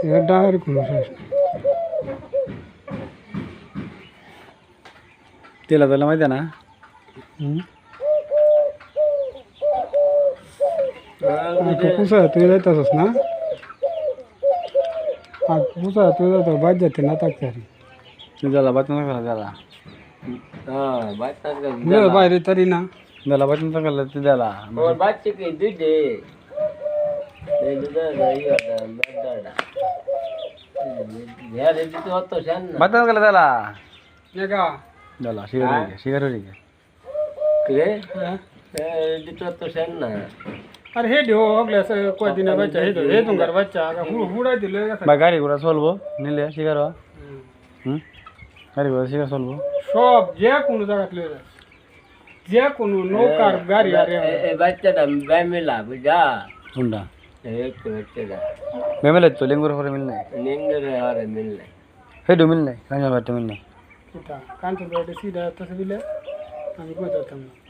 এটা আর কোনো শেষ নেই। তেলা তেলা মাইতে না হুম পুষা তুই যাইতেছিস না আর পুষা তুই যাইতে বাইর যেতে না থাকতে পারি জ্বালা বাচ্চা না গেলে জ্বালা বাইরে তারি না জ্বালা বাচ্চা না গেলে তুই জ্বালা বাচ্চা কি দুই দে বাচ্চা না গেলে জ্বালা নেগা জ্বালা শিকার হয়ে গে আর হে দিও হগলে কয়দিনে বাচ্চা হে তোমার বাচ্চা হুড়াই দিলে বা গাড়ি ঘোড়া চলবো নিলে শিকার হুম গাড়ি ঘোড়া শিকার চলবো সব যে কোনো জায়গা লয়ে যায় যে কোনো নৌকার গাড়ি আর বাচ্চাটা ব্যামিলা বুঝা কোনটা একটু বাচ্চাটা মেমেলে তো লেঙ্গুর করে মিল নাই নিঙ্গরে হারে মিললে হেডু মিল নাই কাঞ্চা ভাট্টা মিল নাই কাঞ্চন সিধা তো আমি কই দিতাম না